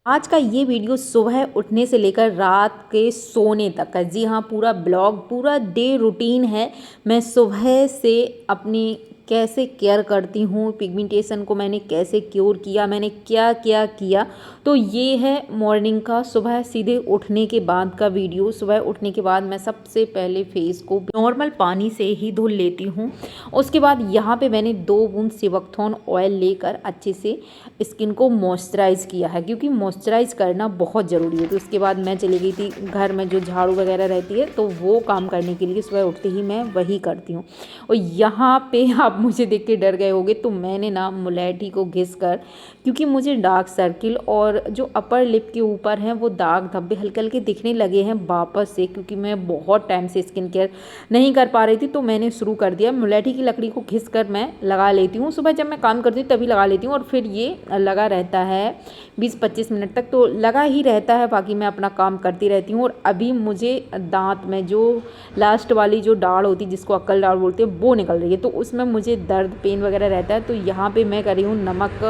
आज का ये वीडियो सुबह उठने से लेकर रात के सोने तक का, जी हाँ, पूरा ब्लॉग, पूरा डे रूटीन है। मैं सुबह से अपनी कैसे केयर करती हूँ, पिगमेंटेशन को मैंने कैसे क्योर किया, मैंने क्या क्या किया। तो ये है मॉर्निंग का, सुबह सीधे उठने के बाद का वीडियो। सुबह उठने के बाद मैं सबसे पहले फेस को नॉर्मल पानी से ही धुल लेती हूँ। उसके बाद यहाँ पे मैंने 2 बूंद सेवकथॉर्न ऑयल लेकर अच्छे से स्किन को मॉइस्चराइज़ किया है, क्योंकि मॉइस्चराइज़ करना बहुत ज़रूरी है। तो उसके बाद मैं चली गई थी घर में, जो झाड़ू वगैरह रहती है, तो वो काम करने के लिए सुबह उठते ही मैं वही करती हूँ। और यहाँ पे आप मुझे देख के डर गए होंगे, तो मैंने ना मुलेठी को घिस कर, क्योंकि मुझे डार्क सर्किल और जो अपर लिप के ऊपर हैं वो दाग धब्बे हल्के हल्के दिखने लगे हैं वापस से, क्योंकि मैं बहुत टाइम से स्किन केयर नहीं कर पा रही थी। तो मैंने शुरू कर दिया, मुलेठी की लकड़ी को घिस कर मैं लगा लेती हूँ। सुबह जब मैं काम करती हूँ तभी लगा लेती हूँ, और फिर ये लगा रहता है 20-25 मिनट तक, तो लगा ही रहता है। बाकी मैं अपना काम करती रहती हूँ। और अभी मुझे दांत में जो लास्ट वाली जो दाढ़ होती है, जिसको अक्कल दाढ़ बोलते हैं, वो निकल रही है। तो उसमें मुझे दर्द पेन वगैरह रहता है। तो यहाँ पे मैं कर रही हूँ नमक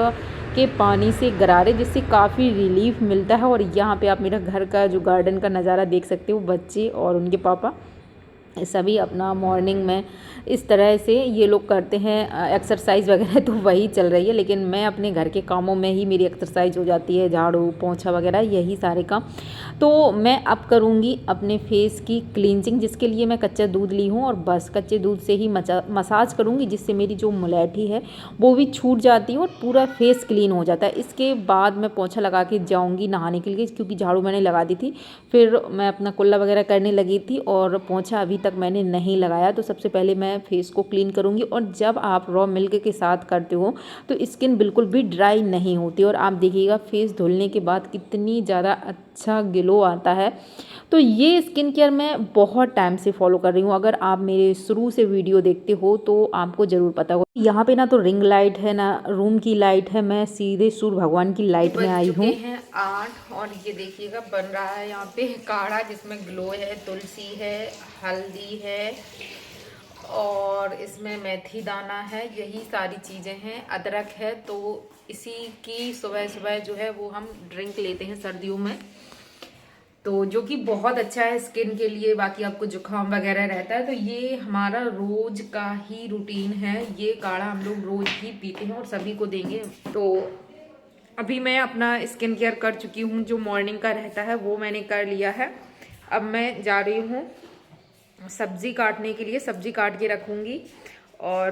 के पानी से गरारे, जिससे काफ़ी रिलीफ मिलता है। और यहाँ पे आप मेरा घर का जो गार्डन का नज़ारा देख सकते हो, बच्चे और उनके पापा सभी अपना मॉर्निंग में इस तरह से ये लोग करते हैं एक्सरसाइज वगैरह। तो वही चल रही है, लेकिन मैं अपने घर के कामों में ही मेरी एक्सरसाइज हो जाती है, झाड़ू पोंछा वगैरह यही सारे काम। तो मैं अब करूँगी अपने फेस की क्लींजिंग, जिसके लिए मैं कच्चा दूध ली हूँ, और बस कच्चे दूध से ही मसाज करूँगी, जिससे मेरी जो मुलेठी है वो भी छूट जाती है और पूरा फेस क्लीन हो जाता है। इसके बाद मैं पोंछा लगा के जाऊँगी नहाने के लिए, क्योंकि झाड़ू मैंने लगा दी थी। फिर मैं अपना कुल्ला वगैरह करने लगी थी, और पोंछा अभी तक मैंने नहीं लगाया। तो सबसे पहले मैं फेस को क्लीन करूंगी। और जब आप रॉ मिल्क के साथ करते हो तो स्किन बिल्कुल भी ड्राई नहीं होती, और आप देखिएगा फेस धुलने के बाद कितनी ज़्यादा अच्छा ग्लो आता है। तो ये स्किन केयर मैं बहुत टाइम से फॉलो कर रही हूँ। अगर आप मेरे शुरू से वीडियो देखते हो तो आपको ज़रूर पता होगा। यहाँ पे ना तो रिंग लाइट है ना रूम की लाइट है, मैं सीधे सूर्य भगवान की लाइट में आई हूँ। हैं 8, और ये देखिएगा बन रहा है यहाँ पे काढ़ा, जिसमें ग्लो है, तुलसी है, हल्दी है, और इसमें मेथी दाना है, यही सारी चीज़ें हैं, अदरक है। तो इसी की सुबह सुबह जो है वो हम ड्रिंक लेते हैं सर्दियों में, तो जो कि बहुत अच्छा है स्किन के लिए। बाकी आपको जुकाम वगैरह रहता है तो ये हमारा रोज का ही रूटीन है। ये काढ़ा हम लोग रोज ही पीते हैं और सभी को देंगे। तो अभी मैं अपना स्किन केयर कर चुकी हूँ, जो मॉर्निंग का रहता है वो मैंने कर लिया है। अब मैं जा रही हूँ सब्जी काटने के लिए, सब्जी काट के रखूँगी, और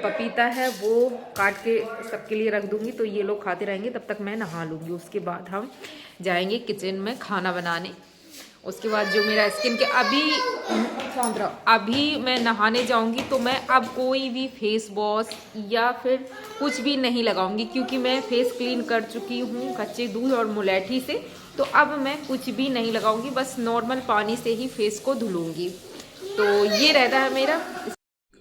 पपीता है वो काट के सबके लिए रख दूँगी, तो ये लोग खाते रहेंगे। तब तक मैं नहा लूँगी, उसके बाद हम जाएंगे किचन में खाना बनाने। उसके बाद जो मेरा स्किन के अभी मैं नहाने जाऊंगी, तो मैं अब कोई भी फेस वॉश या फिर कुछ भी नहीं लगाऊंगी, क्योंकि मैं फेस क्लीन कर चुकी हूँ कच्चे दूध और मुलेठी से। तो अब मैं कुछ भी नहीं लगाऊंगी, बस नॉर्मल पानी से ही फेस को धुलूंगी। तो ये रहता है मेरा।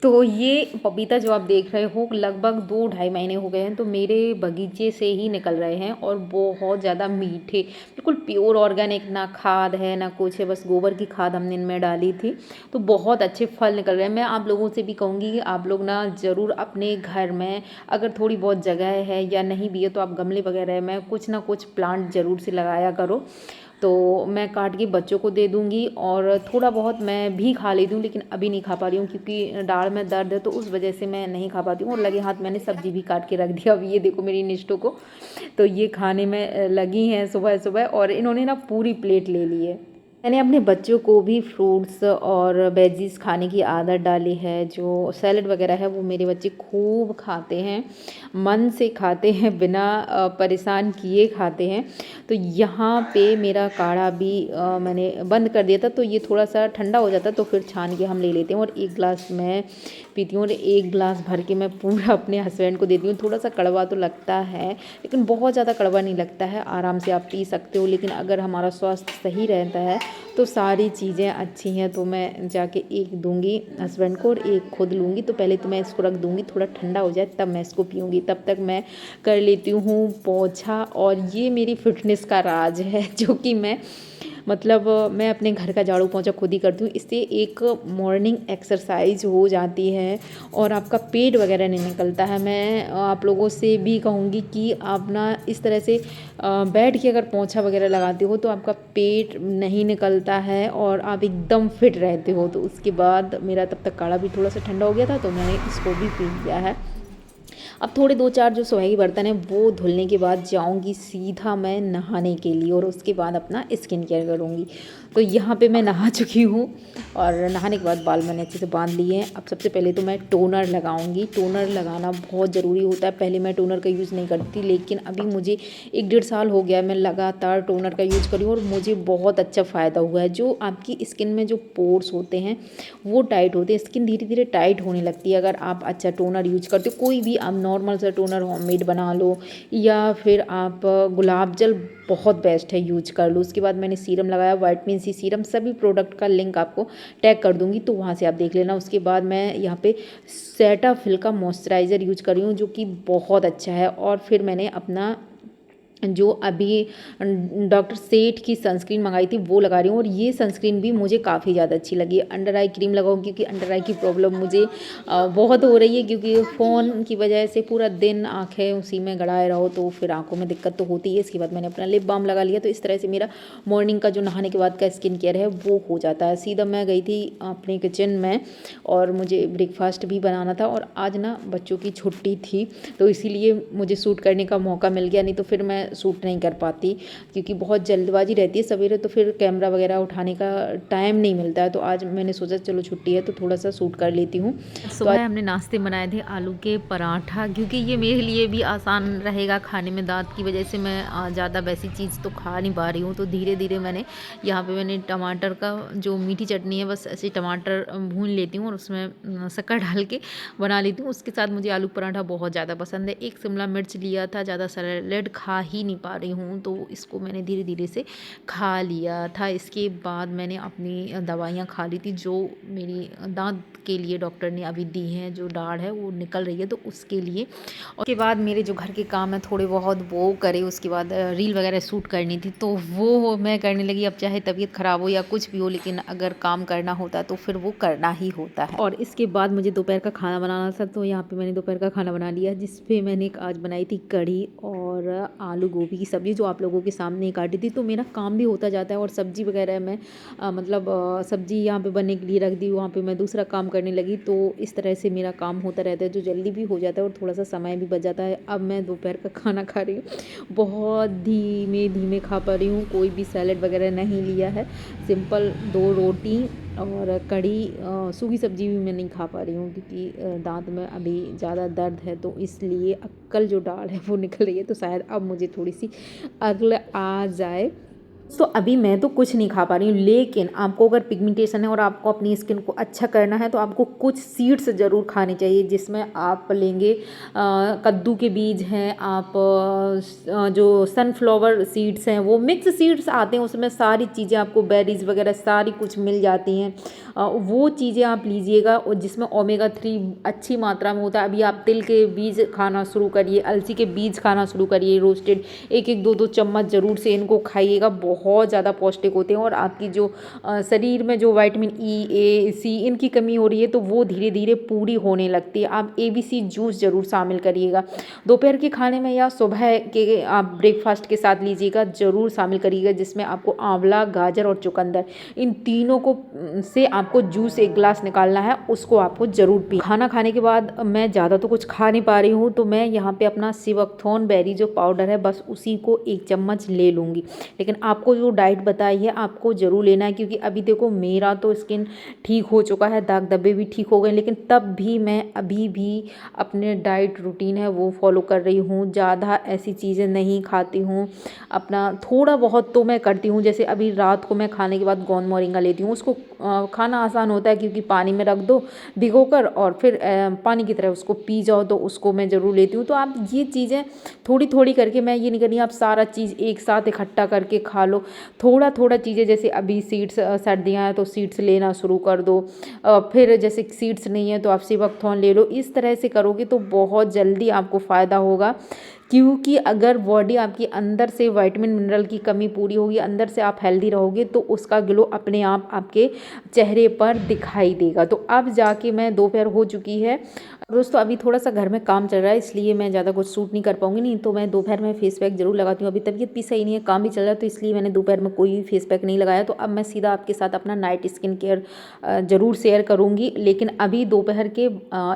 तो ये पपीता जो आप देख रहे हो लगभग 2-2.5 महीने हो गए हैं, तो मेरे बगीचे से ही निकल रहे हैं, और बहुत ज़्यादा मीठे, बिल्कुल प्योर ऑर्गेनिक, ना खाद है ना कुछ है, बस गोबर की खाद हमने इनमें डाली थी। तो बहुत अच्छे फल निकल रहे हैं। मैं आप लोगों से भी कहूँगी कि आप लोग ना ज़रूर अपने घर में, अगर थोड़ी बहुत जगह है या नहीं भी है, तो आप गमले वगैरह में कुछ ना कुछ प्लांट ज़रूर से लगाया करो। तो मैं काट के बच्चों को दे दूँगी, और थोड़ा बहुत मैं भी खा लेती हूँ, लेकिन अभी नहीं खा पा रही हूँ क्योंकि दाढ़ में दर्द है, तो उस वजह से मैं नहीं खा पाती हूँ। और लगे हाथ मैंने सब्जी भी काट के रख दिया। अब ये देखो मेरी निष्ठों को, तो ये खाने में लगी हैं सुबह सुबह, और इन्होंने ना पूरी प्लेट ले ली है। मैंने अपने बच्चों को भी फ्रूट्स और वेजीज खाने की आदत डाली है। जो सैलड वगैरह है वो मेरे बच्चे खूब खाते हैं, मन से खाते हैं, बिना परेशान किए खाते हैं। तो यहाँ पे मेरा काढ़ा भी मैंने बंद कर दिया था, तो ये थोड़ा सा ठंडा हो जाता तो फिर छान के हम ले लेते हैं। और 1 गिलास मैं पीती हूँ, और 1 गिलास भर के मैं पूरा अपने हस्बैंड को देती हूँ। थोड़ा सा कड़वा तो लगता है, लेकिन बहुत ज़्यादा कड़वा नहीं लगता है, आराम से आप पी सकते हो। लेकिन अगर हमारा स्वास्थ्य सही रहता है तो सारी चीज़ें अच्छी हैं। तो मैं जाके 1 दूंगी हस्बैंड को और 1 खुद लूँगी। तो पहले तो मैं इसको रख दूंगी, थोड़ा ठंडा हो जाए तब मैं इसको पीऊँगी। तब तक मैं कर लेती हूँ पोंछा, और ये मेरी फिटनेस का राज है, जो कि मैं मतलब मैं अपने घर का झाड़ू पोंछा खुद ही करती हूँ। इससे एक मॉर्निंग एक्सरसाइज हो जाती है और आपका पेट वगैरह नहीं निकलता है। मैं आप लोगों से भी कहूँगी कि आप ना इस तरह से बैठ के अगर पोंछा वगैरह लगाते हो तो आपका पेट नहीं निकलता है और आप एकदम फिट रहते हो। तो उसके बाद मेरा तब तक काढ़ा भी थोड़ा सा ठंडा हो गया था तो मैंने इसको भी पी लिया है। अब थोड़े 2-4 जो सुहागी बर्तन हैं वो धुलने के बाद जाऊंगी सीधा मैं नहाने के लिए और उसके बाद अपना स्किन केयर करूँगी। तो यहाँ पे मैं नहा चुकी हूँ और नहाने के बाद बाल मैंने अच्छे से बांध लिए हैं। अब सबसे पहले तो मैं टोनर लगाऊंगी। टोनर लगाना बहुत ज़रूरी होता है। पहले मैं टोनर का यूज़ नहीं करती, लेकिन अभी मुझे 1-1.5 साल हो गया मैं लगातार टोनर का यूज़ करी हूँ और मुझे बहुत अच्छा फ़ायदा हुआ है। जो आपकी स्किन में जो पोर्स होते हैं वो टाइट होते हैं, स्किन धीरे धीरे टाइट होने लगती है अगर आप अच्छा टोनर यूज करते हो। कोई भी आप नॉर्मल सा टोनर होममेड बना लो या फिर आप गुलाब जल बहुत बेस्ट है, यूज कर लो। उसके बाद मैंने सीरम लगाया, विटामिन सी सीरम। सभी प्रोडक्ट का लिंक आपको टैग कर दूंगी तो वहाँ से आप देख लेना। उसके बाद मैं यहाँ पे सेटाफिल का मॉइस्चराइज़र यूज कर रही हूँ जो कि बहुत अच्छा है। और फिर मैंने अपना जो अभी डॉक्टर सेठ की सनस्क्रीन मंगाई थी वो लगा रही हूँ और ये सनस्क्रीन भी मुझे काफ़ी ज़्यादा अच्छी लगी। अंडर आई क्रीम लगाऊँ क्योंकि अंडर आई की प्रॉब्लम मुझे बहुत हो रही है, क्योंकि फ़ोन की वजह से पूरा दिन आंखें उसी में गड़ाए रहो तो फिर आंखों में दिक्कत तो होती है। इसके बाद मैंने अपना लिप बाम लगा लिया। तो इस तरह से मेरा मॉर्निंग का जो नहाने के बाद का स्किन केयर है वो हो जाता है। सीधा मैं गई थी अपने किचन में और मुझे ब्रेकफास्ट भी बनाना था और आज ना बच्चों की छुट्टी थी तो इसीलिए मुझे शूट करने का मौका मिल गया, नहीं तो फिर मैं शूट नहीं कर पाती क्योंकि बहुत जल्दबाजी रहती है सवेरे, तो फिर कैमरा वगैरह उठाने का टाइम नहीं मिलता है। तो आज मैंने सोचा चलो छुट्टी है तो थोड़ा सा शूट कर लेती हूँ। सुबह हमने नाश्ते बनाए थे आलू के पराठा, क्योंकि ये मेरे लिए भी आसान रहेगा खाने में। दांत की वजह से मैं ज़्यादा वैसी चीज़ तो खा नहीं पा रही हूँ, तो धीरे धीरे मैंने टमाटर का जो मीठी चटनी है बस ऐसे टमाटर भून लेती हूँ और उसमें शक्कर डाल के बना लेती हूँ। उसके साथ मुझे आलू पराठा बहुत ज़्यादा पसंद है। एक शिमला मिर्च लिया था, ज़्यादा सैलेड खा ही नहीं पा रही हूँ तो इसको मैंने धीरे धीरे से खा लिया था। इसके बाद मैंने अपनी दवाइयाँ खा ली थी जो मेरी दांत के लिए डॉक्टर ने अभी दी हैं, जो दाढ़ है वो निकल रही है तो उसके लिए। और उसके बाद मेरे जो घर के काम है थोड़े बहुत वो करे, उसके बाद रील वगैरह शूट करनी थी तो वो मैं करने लगी। अब चाहे तबीयत ख़राब हो या कुछ भी हो, लेकिन अगर काम करना होता तो फिर वो करना ही होता है। और इसके बाद मुझे दोपहर का खाना बनाना था तो यहाँ पे मैंने दोपहर का खाना बना लिया, जिसपे मैंने आज बनाई थी कढ़ी और आलू गोभी की सब्ज़ी जो आप लोगों के सामने ही काटी थी। तो मेरा काम भी होता जाता है और सब्ज़ी वगैरह मैं सब्ज़ी यहाँ पे बनने के लिए रख दी, वहाँ पे मैं दूसरा काम करने लगी। तो इस तरह से मेरा काम होता रहता है जो जल्दी भी हो जाता है और थोड़ा सा समय भी बच जाता है। अब मैं दोपहर का खाना खा रही हूँ, बहुत धीमे धीमे खा पा रही हूँ, कोई भी सैलेड वगैरह नहीं लिया है। सिंपल 2 रोटी और कढ़ी, सूखी सब्ज़ी भी मैं नहीं खा पा रही हूँ क्योंकि दांत में अभी ज़्यादा दर्द है तो इसलिए अक्कल जो दाढ़ है वो निकल रही है, तो शायद अब मुझे थोड़ी सी अक्ल आ जाए। तो अभी मैं तो कुछ नहीं खा पा रही हूँ, लेकिन आपको अगर पिगमेंटेशन है और आपको अपनी स्किन को अच्छा करना है तो आपको कुछ सीड्स ज़रूर खाने चाहिए, जिसमें आप लेंगे कद्दू के बीज हैं, आप जो सनफ्लावर सीड्स हैं वो मिक्स सीड्स आते हैं, उसमें सारी चीज़ें आपको बेरीज वगैरह सारी कुछ मिल जाती हैं। वो चीज़ें आप लीजिएगा और जिसमें ओमेगा 3 अच्छी मात्रा में होता है। अभी आप तिल के बीज खाना शुरू करिए, अलसी के बीज खाना शुरू करिए रोस्टेड, 1-1 2-2 चम्मच ज़रूर से इनको खाइएगा, बहुत ज़्यादा पौष्टिक होते हैं। और आपकी जो शरीर में जो विटामिन ई, ए, सी इनकी कमी हो रही है तो वो धीरे धीरे पूरी होने लगती है। आप ABC जूस ज़रूर शामिल करिएगा दोपहर के खाने में या सुबह के आप ब्रेकफास्ट के साथ लीजिएगा, ज़रूर शामिल करिएगा, जिसमें आपको आंवला, गाजर और चुकंदर इन तीनों को से आपको जूस 1 गिलास निकालना है, उसको आपको ज़रूर पी। खाना खाने के बाद मैं ज़्यादा तो कुछ खा नहीं पा रही हूँ तो मैं यहाँ पे अपना सिवकथॉर्न बेरी जो पाउडर है बस उसी को 1 चम्मच ले लूँगी। लेकिन आपको जो डाइट बताई है आपको ज़रूर लेना है, क्योंकि अभी देखो मेरा तो स्किन ठीक हो चुका है, दाग धब्बे भी ठीक हो गए, लेकिन तब भी मैं अभी भी अपने डाइट रूटीन है वो फॉलो कर रही हूँ। ज़्यादा ऐसी चीज़ें नहीं खाती हूँ, अपना थोड़ा बहुत तो मैं करती हूँ। जैसे अभी रात को मैं खाने के बाद गोंद मोरिंगा लेती हूँ, उसको खाना आसान होता है क्योंकि पानी में रख दो भिगोकर और फिर पानी की तरह उसको पी जाओ, तो उसको मैं ज़रूर लेती हूँ। तो आप ये चीज़ें थोड़ी थोड़ी करके, मैं ये नहीं करी आप सारा चीज़ एक साथ इकट्ठा करके खा लो, थोड़ा थोड़ा चीज़ें। जैसे अभी सीड्स, सर्दियाँ हैं तो सीड्स लेना शुरू कर दो, फिर जैसे सीड्स नहीं है तो आप सिवकथॉर्न ले लो। इस तरह से करोगे तो बहुत जल्दी आपको फ़ायदा होगा, क्योंकि अगर बॉडी आपकी अंदर से विटामिन मिनरल की कमी पूरी होगी, अंदर से आप हेल्दी रहोगे, तो उसका ग्लो अपने आप आपके चेहरे पर दिखाई देगा। तो अब जाके मैं दोपहर हो चुकी है दोस्तों, अभी थोड़ा सा घर में काम चल रहा है इसलिए मैं ज़्यादा कुछ शूट नहीं कर पाऊंगी, नहीं तो मैं दोपहर में फेस पैक जरूर लगाती हूँ। अभी तबीयत भी सही नहीं है, काम भी चल रहा है, तो इसलिए मैंने दोपहर में कोई भी फेस पैक नहीं लगाया। तो अब मैं सीधा आपके साथ अपना नाइट स्किन केयर ज़रूर शेयर करूँगी, लेकिन अभी दोपहर के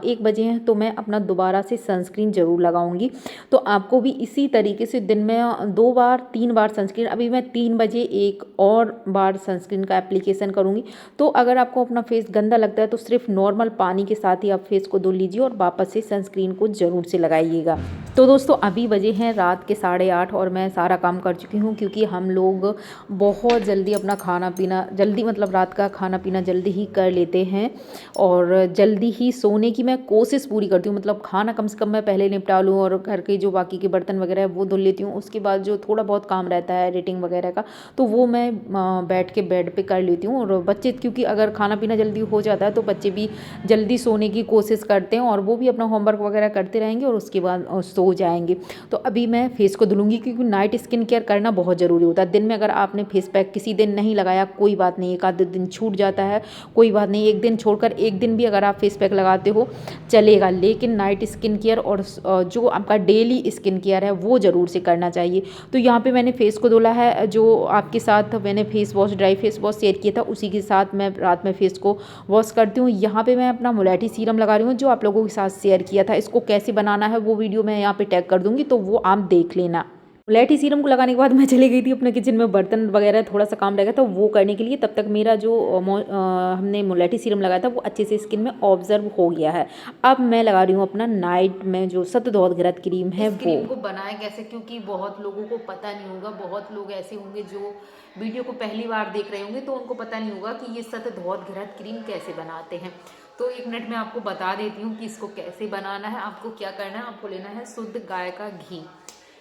1 बजे हैं, तो मैं अपना दोबारा से सनस्क्रीन ज़रूर लगाऊंगी। तो आपको भी इसी तरीके से दिन में 2 बार 3 बार सनस्क्रीन, अभी मैं 3 बजे एक और बार सनस्क्रीन का एप्लीकेशन करूँगी। तो अगर आपको अपना फेस गंदा लगता है तो सिर्फ नॉर्मल पानी के साथ ही आप फेस को धो लीजिए और वापस से सनस्क्रीन को ज़रूर से लगाइएगा। तो दोस्तों अभी बजे हैं रात के 8:30 और मैं सारा काम कर चुकी हूँ, क्योंकि हम लोग बहुत जल्दी अपना खाना पीना जल्दी मतलब रात का खाना पीना जल्दी ही कर लेते हैं और जल्दी ही सोने की मैं कोशिश पूरी करती हूँ। मतलब खाना कम से कम मैं पहले निपटा लूँ और घर के जो बाकी के बर्तन वगैरह है वो धुल लेती हूँ। उसके बाद जो थोड़ा बहुत काम रहता है एडिटिंग वगैरह का, तो वो मैं बैठ के बेड पे कर लेती हूँ। और बच्चे, क्योंकि अगर खाना पीना जल्दी हो जाता है तो बच्चे भी जल्दी सोने की कोशिश करते हैं और वो भी अपना होमवर्क वगैरह करते रहेंगे और उसके बाद सो जाएंगे। तो अभी मैं फेस को धुलूंगी, क्योंकि नाइट स्किन केयर करना बहुत ज़रूरी होता है। दिन में अगर आपने फेस पैक किसी दिन नहीं लगाया कोई बात नहीं, एक आध दिन छूट जाता है कोई बात नहीं, एक दिन छोड़कर एक दिन भी अगर आप फेस पैक लगाते हो चलेगा, लेकिन नाइट स्किन केयर और जो आपका डेली स्किन केयर है वो ज़रूर से करना चाहिए। तो यहाँ पे मैंने फेस को धुला है, जो आपके साथ मैंने face wash dry face wash share किया था उसी के साथ मैं रात में फेस को वॉश करती हूँ। यहाँ पे मैं अपना मुलेठी सीरम लगा रही हूँ जो आप लोगों के साथ शेयर किया था। इसको कैसे बनाना है वो वीडियो मैं यहाँ पे टैग कर दूँगी, तो वो आप देख लेना। मुलेठी सीरम को लगाने के बाद मैं चली गई थी अपने किचन में, बर्तन वगैरह थोड़ा सा काम रह गया था वो करने के लिए। तब तक मेरा जो हमने मुलेठी सीरम लगाया था वो अच्छे से स्किन में ऑब्जर्व हो गया है। अब मैं लगा रही हूँ अपना नाइट में जो शतधौत घृत क्रीम है वो। क्रीम को बनाएं कैसे, क्योंकि बहुत लोगों को पता नहीं होगा, बहुत लोग ऐसे होंगे जो वीडियो को पहली बार देख रहे होंगे तो उनको पता नहीं होगा कि ये शतधौत घृत क्रीम कैसे बनाते हैं। तो 1 मिनट में आपको बता देती हूँ कि इसको कैसे बनाना है। आपको क्या करना है, आपको लेना है शुद्ध गाय का घी।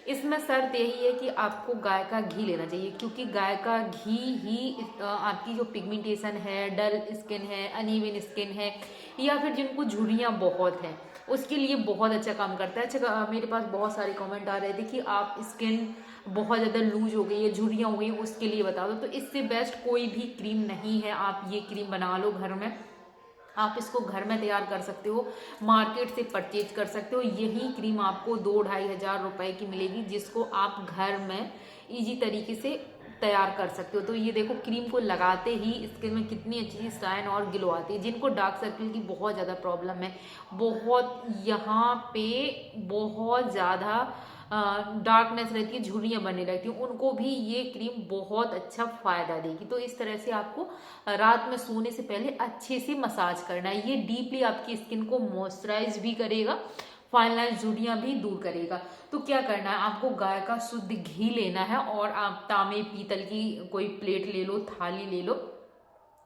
इसमें शर्त यही है कि आपको गाय का घी लेना चाहिए, क्योंकि गाय का घी ही आपकी जो पिगमेंटेशन है, डल स्किन है, अनइवन स्किन है, या फिर जिनको झुर्रियाँ बहुत हैं उसके लिए बहुत अच्छा काम करता है। अच्छा, मेरे पास बहुत सारे कमेंट आ रहे थे कि आप स्किन बहुत ज़्यादा लूज हो गई है, झुर्रियाँ हो गई, उसके लिए बता दो। तो इससे बेस्ट कोई भी क्रीम नहीं है। आप ये क्रीम बना लो घर में, आप इसको घर में तैयार कर सकते हो, मार्केट से परचेज कर सकते हो। यही क्रीम आपको 2-2.5 हज़ार रुपए की मिलेगी, जिसको आप घर में इजी तरीके से तैयार कर सकते हो। तो ये देखो, क्रीम को लगाते ही स्किन में कितनी अच्छी शाइन और ग्लो आती है। जिनको डार्क सर्कल की बहुत ज़्यादा प्रॉब्लम है, बहुत यहाँ पे बहुत ज़्यादा डार्कनेस रहती है, झुर्रियाँ बनने लगती हैं, उनको भी ये क्रीम बहुत अच्छा फायदा देगी। तो इस तरह से आपको रात में सोने से पहले अच्छे से मसाज करना है। ये डीपली आपकी स्किन को मॉइस्चराइज भी करेगा, फाइन लाइन झुर्रियाँ भी दूर करेगा। तो क्या करना है, आपको गाय का शुद्ध घी लेना है और आप तांबे पीतल की कोई प्लेट ले लो, थाली ले लो।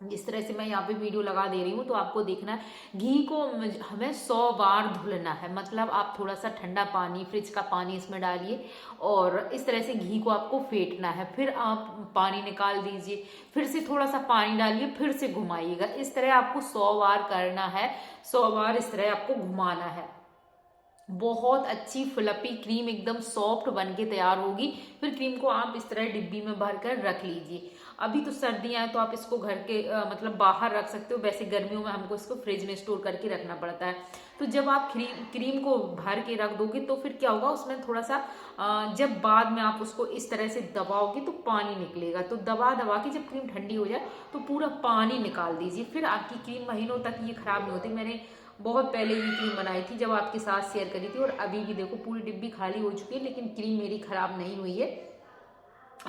जिस तरह से मैं यहाँ पे वीडियो लगा दे रही हूँ, तो आपको देखना है घी को हमें 100 बार धुलना है। मतलब आप थोड़ा सा ठंडा पानी, फ्रिज का पानी इसमें डालिए और इस तरह से घी को आपको फेंटना है। फिर आप पानी निकाल दीजिए, फिर से थोड़ा सा पानी डालिए, फिर से घुमाइएगा। इस तरह आपको 100 बार करना है, 100 बार इस तरह आपको घुमाना है। बहुत अच्छी फ्लपी क्रीम एकदम सॉफ्ट बन के तैयार होगी। फिर क्रीम को आप इस तरह डिब्बी में भर कर रख लीजिए। अभी तो सर्दियां हैं तो आप इसको घर के मतलब बाहर रख सकते हो, वैसे गर्मियों में हमको इसको फ्रिज में स्टोर करके रखना पड़ता है। तो जब आप क्रीम को भर के रख दोगे तो फिर क्या होगा, उसमें थोड़ा सा जब बाद में आप उसको इस तरह से दबाओगे तो पानी निकलेगा। तो दबा दबा के जब क्रीम ठंडी हो जाए तो पूरा पानी निकाल दीजिए। फिर आपकी क्रीम महीनों तक ये खराब नहीं होती। मैंने बहुत पहले ये क्रीम बनाई थी जब आपके साथ शेयर करी थी, और अभी भी देखो पूरी डिब्बी खाली हो चुकी है, लेकिन क्रीम मेरी खराब नहीं हुई है।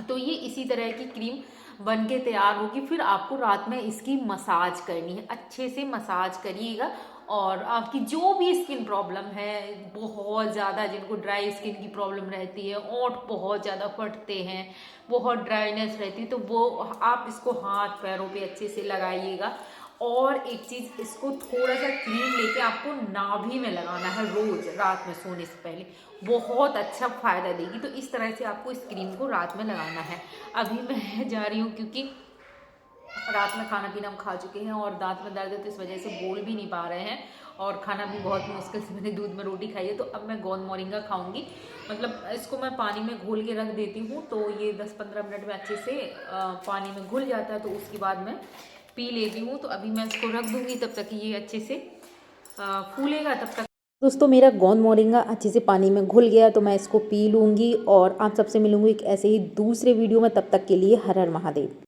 तो ये इसी तरह की क्रीम बन के तैयार होगी। फिर आपको रात में इसकी मसाज करनी है, अच्छे से मसाज करिएगा। और आपकी जो भी स्किन प्रॉब्लम है, बहुत ज़्यादा जिनको ड्राई स्किन की प्रॉब्लम रहती है, ओंठ बहुत ज़्यादा फटते हैं, बहुत ड्राइनेस रहती है, तो वो आप इसको हाथ पैरों पे अच्छे से लगाइएगा। और एक चीज़, इसको थोड़ा सा क्रीम लेके आपको नाभि में लगाना है रोज रात में सोने से पहले, बहुत अच्छा फायदा देगी। तो इस तरह से आपको इस क्रीम को रात में लगाना है। अभी मैं जा रही हूँ क्योंकि रात में खाना पीना हम खा चुके हैं और दांत में दर्द है, तो इस वजह से बोल भी नहीं पा रहे हैं। और खाना भी बहुत मुश्किल से मैंने दूध में रोटी खाई है। तो अब मैं गोंद मोरिंगा खाऊंगी। मतलब इसको मैं पानी में घोल के रख देती हूँ, तो ये 10-15 मिनट में अच्छे से पानी में घुल जाता है, तो उसके बाद मैं पी लेती हूँ। तो अभी मैं इसको रख दूँगी, तब तक ये अच्छे से फूलेगा तब तक। दोस्तों मेरा गोंद मोरिंगा अच्छे से पानी में घुल गया, तो मैं इसको पी लूँगी और आप सबसे मिलूँगी एक ऐसे ही दूसरे वीडियो में। तब तक के लिए हर हर महादेव।